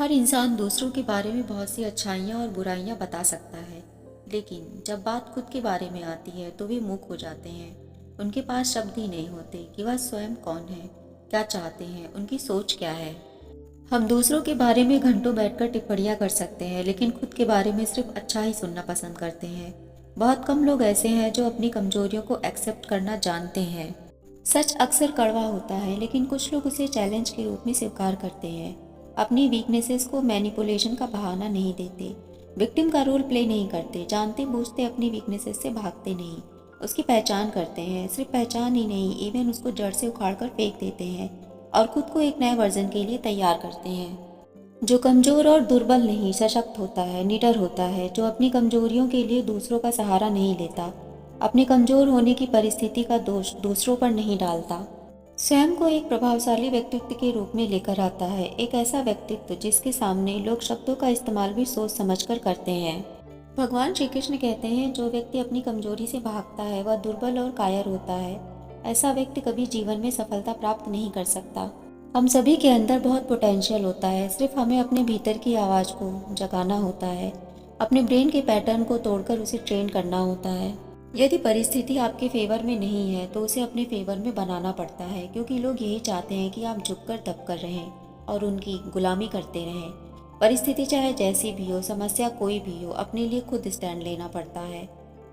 हर इंसान दूसरों के बारे में बहुत सी अच्छाइयाँ और बुराइयाँ बता सकता है, लेकिन जब बात खुद के बारे में आती है तो वे मूक हो जाते हैं। उनके पास शब्द ही नहीं होते कि वह स्वयं कौन है, क्या चाहते हैं, उनकी सोच क्या है। हम दूसरों के बारे में घंटों बैठकर टिप्पणियाँ कर सकते हैं, लेकिन खुद के बारे में सिर्फ अच्छा ही सुनना पसंद करते हैं। बहुत कम लोग ऐसे हैं जो अपनी कमजोरियों को एक्सेप्ट करना जानते हैं। सच अक्सर कड़वा होता है, लेकिन कुछ लोग उसे चैलेंज के रूप में स्वीकार करते हैं। अपनी वीकनेसेस को मैनिपुलेशन का बहाना नहीं देते, विक्टिम का रोल प्ले नहीं करते, जानते बूझते अपनी वीकनेसेस से भागते नहीं, उसकी पहचान करते हैं। सिर्फ पहचान ही नहीं, इवन उसको जड़ से उखाड़ कर फेंक देते हैं और खुद को एक नए वर्जन के लिए तैयार करते हैं। जो कमजोर और दुर्बल नहीं, सशक्त होता है, निडर होता है, जो अपनी कमजोरियों के लिए दूसरों का सहारा नहीं लेता, अपने कमजोर होने की परिस्थिति का दोष दूसरों पर नहीं डालता, स्वयं को एक प्रभावशाली व्यक्तित्व के रूप में लेकर आता है। एक ऐसा व्यक्तित्व जिसके सामने लोग शब्दों का इस्तेमाल भी सोच समझकर करते हैं। भगवान श्री कृष्ण कहते हैं, जो व्यक्ति अपनी कमजोरी से भागता है वह दुर्बल और कायर होता है। ऐसा व्यक्ति कभी जीवन में सफलता प्राप्त नहीं कर सकता। हम सभी के अंदर बहुत पोटेंशियल होता है, सिर्फ हमें अपने भीतर की आवाज़ को जगाना होता है, अपने ब्रेन के पैटर्न को तोड़कर उसे ट्रेन करना होता है। यदि परिस्थिति आपके फेवर में नहीं है तो उसे अपने फेवर में बनाना पड़ता है, क्योंकि लोग यही चाहते हैं कि आप झुककर दबकर रहें और उनकी गुलामी करते रहें। परिस्थिति चाहे जैसी भी हो, समस्या कोई भी हो, अपने लिए खुद स्टैंड लेना पड़ता है।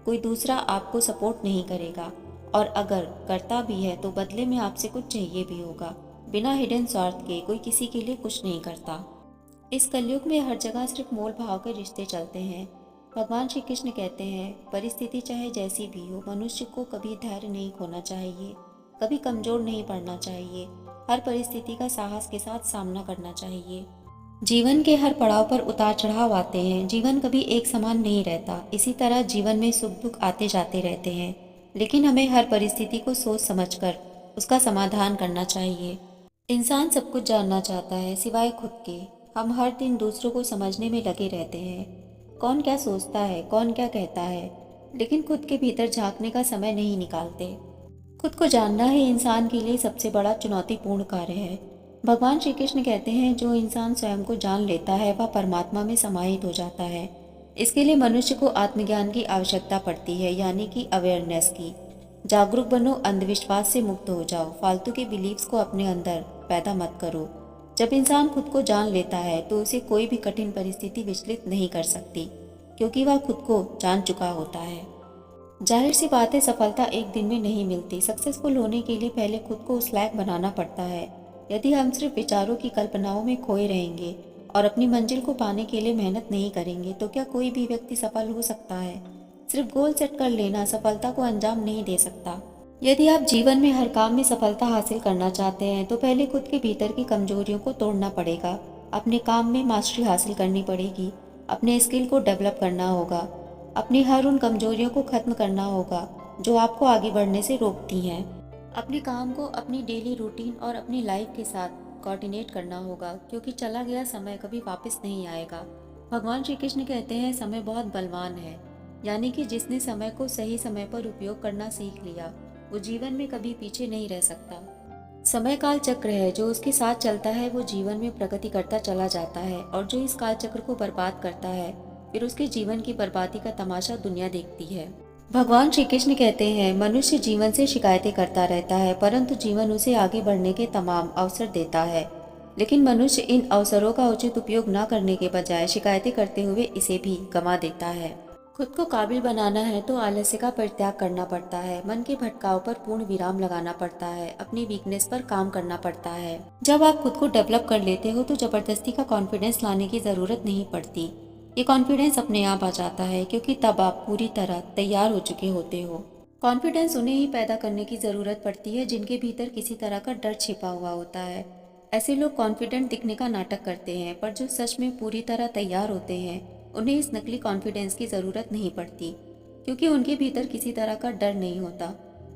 कोई दूसरा आपको सपोर्ट नहीं करेगा, और अगर करता भी है तो बदले में आपसे कुछ चाहिए भी होगा। बिना हिडन स्वार्थ के कोई किसी के लिए कुछ नहीं करता। इस कलयुग में हर जगह सिर्फ मोल भाव के रिश्ते चलते हैं। भगवान श्री कृष्ण कहते हैं, परिस्थिति चाहे जैसी भी हो, मनुष्य को कभी धैर्य नहीं खोना चाहिए, कभी कमजोर नहीं पड़ना चाहिए। हर परिस्थिति का साहस के साथ सामना करना चाहिए। जीवन के हर पड़ाव पर उतार चढ़ाव आते हैं, जीवन कभी एक समान नहीं रहता। इसी तरह जीवन में सुख दुख आते जाते रहते हैं, लेकिन हमें हर परिस्थिति को सोच समझकर उसका समाधान करना चाहिए। इंसान सब कुछ जानना चाहता है सिवाय खुद के। हम हर दिन दूसरों को समझने में लगे रहते हैं, कौन क्या सोचता है, कौन क्या कहता है, लेकिन खुद के भीतर झांकने का समय नहीं निकालते। खुद को जानना ही इंसान के लिए सबसे बड़ा चुनौतीपूर्ण कार्य है। भगवान श्री कृष्ण कहते हैं, जो इंसान स्वयं को जान लेता है वह परमात्मा में समाहित हो जाता है। इसके लिए मनुष्य को आत्मज्ञान की आवश्यकता पड़ती है, यानी कि अवेयरनेस की। जागरूक बनो, अंधविश्वास से मुक्त हो जाओ, फालतू के बिलीव्स को अपने अंदर पैदा मत करो। जब इंसान खुद को जान लेता है तो उसे कोई भी कठिन परिस्थिति विचलित नहीं कर सकती, क्योंकि वह खुद को जान चुका होता है। जाहिर सी बात है, सफलता एक दिन में नहीं मिलती। सक्सेसफुल होने के लिए पहले खुद को उस लायक बनाना पड़ता है। यदि हम सिर्फ विचारों की कल्पनाओं में खोए रहेंगे और अपनी मंजिल को पाने के लिए मेहनत नहीं करेंगे तो क्या कोई भी व्यक्ति सफल हो सकता है? सिर्फ गोल सेट कर लेना सफलता को अंजाम नहीं दे सकता। यदि आप जीवन में हर काम में सफलता हासिल करना चाहते हैं तो पहले खुद के भीतर की कमजोरियों को तोड़ना पड़ेगा। अपने काम में मास्टरी हासिल करनी पड़ेगी, अपने स्किल को डेवलप करना होगा, अपनी हर उन कमजोरियों को खत्म करना होगा जो आपको आगे बढ़ने से रोकती हैं। अपने काम को अपनी डेली रूटीन और अपनी लाइफ के साथ कोऑर्डिनेट करना होगा, क्योंकि चला गया समय कभी वापस नहीं आएगा। भगवान श्री कृष्ण कहते हैं, समय बहुत बलवान है, यानी कि जिसने समय को सही समय पर उपयोग करना सीख लिया वो जीवन में कभी पीछे नहीं रह सकता। समय काल चक्र है, जो उसके साथ चलता है वो जीवन में प्रगति करता चला जाता है, और जो इस काल चक्र को बर्बाद करता है फिर उसके जीवन की बर्बादी का तमाशा दुनिया देखती है। भगवान श्री कृष्ण कहते हैं, मनुष्य जीवन से शिकायतें करता रहता है, परंतु जीवन उसे आगे बढ़ने के तमाम अवसर देता है। लेकिन मनुष्य इन अवसरों का उचित उपयोग न करने के बजाय शिकायतें करते हुए इसे भी गंवा देता है। खुद को काबिल बनाना है तो आलस्य का परित्याग करना पड़ता है, मन के भटकाव पर पूर्ण विराम लगाना पड़ता है, अपनी वीकनेस पर काम करना पड़ता है। जब आप खुद को डेवलप कर लेते हो तो जबरदस्ती का कॉन्फिडेंस लाने की जरूरत नहीं पड़ती। ये कॉन्फिडेंस अपने आप आ जाता है, क्योंकि तब आप पूरी तरह तैयार हो चुके होते हो। कॉन्फिडेंस उन्हें ही पैदा करने की जरूरत पड़ती है जिनके भीतर किसी तरह का डर छिपा हुआ होता है। ऐसे लोग कॉन्फिडेंट दिखने का नाटक करते हैं, पर जो सच में पूरी तरह तैयार होते हैं उन्हें इस नकली कॉन्फिडेंस की ज़रूरत नहीं पड़ती, क्योंकि उनके भीतर किसी तरह का डर नहीं होता।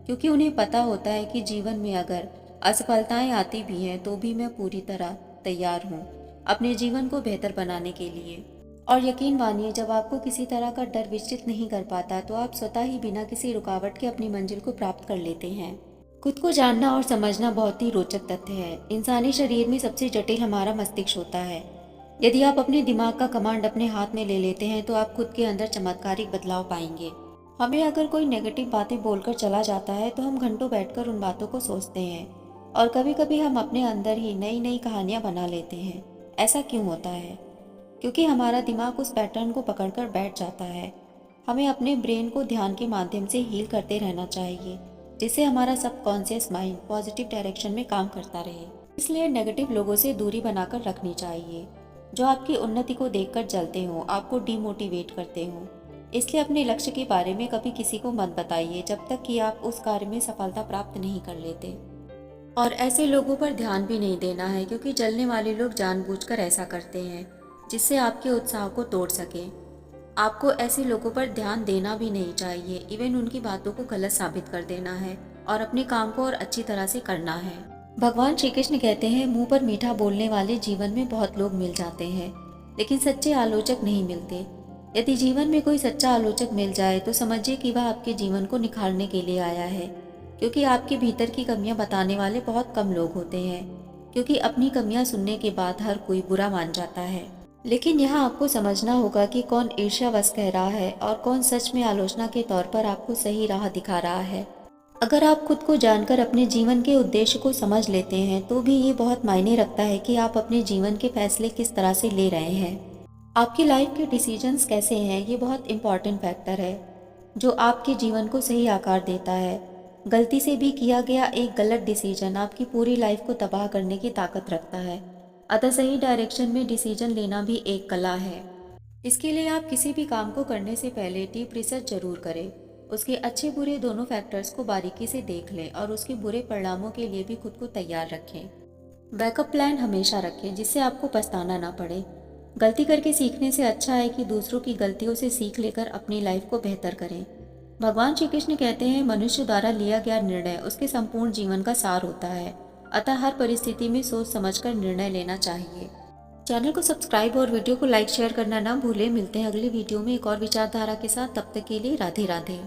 क्योंकि उन्हें पता होता है कि जीवन में अगर असफलताएं आती भी हैं तो भी मैं पूरी तरह तैयार हूँ अपने जीवन को बेहतर बनाने के लिए। और यकीन मानिए, जब आपको किसी तरह का डर विचलित नहीं कर पाता तो आप स्वतः ही बिना किसी रुकावट के अपनी मंजिल को प्राप्त कर लेते हैं। खुद को जानना और समझना बहुत ही रोचक तथ्य है। इंसानी शरीर में सबसे जटिल हमारा मस्तिष्क होता है। यदि आप अपने दिमाग का कमांड अपने हाथ में ले लेते हैं तो आप खुद के अंदर चमत्कारिक बदलाव पाएंगे। हमें अगर कोई नेगेटिव बातें बोलकर चला जाता है तो हम घंटों बैठकर उन बातों को सोचते हैं और कभी कभी हम अपने अंदर ही नई नई कहानियां बना लेते हैं। ऐसा क्यों होता है? क्योंकि हमारा दिमाग उस पैटर्न को पकड़कर बैठ जाता है। हमें अपने ब्रेन को ध्यान के माध्यम से हील करते रहना चाहिए, जिससे हमारा सबकॉन्शियस माइंड पॉजिटिव डायरेक्शन में काम करता रहे। इसलिए नेगेटिव लोगों से दूरी बनाकर रखनी चाहिए, जो आपकी उन्नति को देखकर जलते हों, आपको डिमोटिवेट करते हों। इसलिए अपने लक्ष्य के बारे में कभी किसी को मत बताइए जब तक कि आप उस कार्य में सफलता प्राप्त नहीं कर लेते। और ऐसे लोगों पर ध्यान भी नहीं देना है, क्योंकि जलने वाले लोग जानबूझकर ऐसा करते हैं जिससे आपके उत्साह को तोड़ सके। आपको ऐसे लोगों पर ध्यान देना भी नहीं चाहिए, इवन उनकी बातों को गलत साबित कर देना है और अपने काम को और अच्छी तरह से करना है। भगवान श्री कृष्ण कहते हैं, मुंह पर मीठा बोलने वाले जीवन में बहुत लोग मिल जाते हैं, लेकिन सच्चे आलोचक नहीं मिलते। यदि जीवन में कोई सच्चा आलोचक मिल जाए तो समझिए कि वह आपके जीवन को निखारने के लिए आया है, क्योंकि आपके भीतर की कमियां बताने वाले बहुत कम लोग होते हैं, क्योंकि अपनी कमियां सुनने के बाद हर कोई बुरा मान जाता है। लेकिन यहाँ आपको समझना होगा कि कौन ईर्ष्यावश कह रहा है और कौन सच में आलोचना के तौर पर आपको सही राह दिखा रहा है। अगर आप खुद को जानकर अपने जीवन के उद्देश्य को समझ लेते हैं तो भी ये बहुत मायने रखता है कि आप अपने जीवन के फैसले किस तरह से ले रहे हैं। आपकी लाइफ के डिसीजंस कैसे हैं, ये बहुत इंपॉर्टेंट फैक्टर है जो आपके जीवन को सही आकार देता है। गलती से भी किया गया एक गलत डिसीजन आपकी पूरी लाइफ को तबाह करने की ताकत रखता है। अतः सही डायरेक्शन में डिसीजन लेना भी एक कला है। इसके लिए आप किसी भी काम को करने से पहले डीप रिसर्च जरूर करें, उसके अच्छे बुरे दोनों फैक्टर्स को बारीकी से देख लें और उसके बुरे परिणामों के लिए भी खुद को तैयार रखें। बैकअप प्लान हमेशा रखें, जिससे आपको पछताना ना पड़े। गलती करके सीखने से अच्छा है कि दूसरों की गलतियों से सीख लेकर अपनी लाइफ को बेहतर करें। भगवान श्री कृष्ण कहते हैं, मनुष्य द्वारा लिया गया निर्णय उसके संपूर्ण जीवन का सार होता है। अतः हर परिस्थिति में सोच समझकर निर्णय लेना चाहिए। चैनल को सब्सक्राइब और वीडियो को लाइक शेयर करना ना भूलें। मिलते हैं अगली वीडियो में एक और विचारधारा के साथ। तब तक के लिए राधे राधे।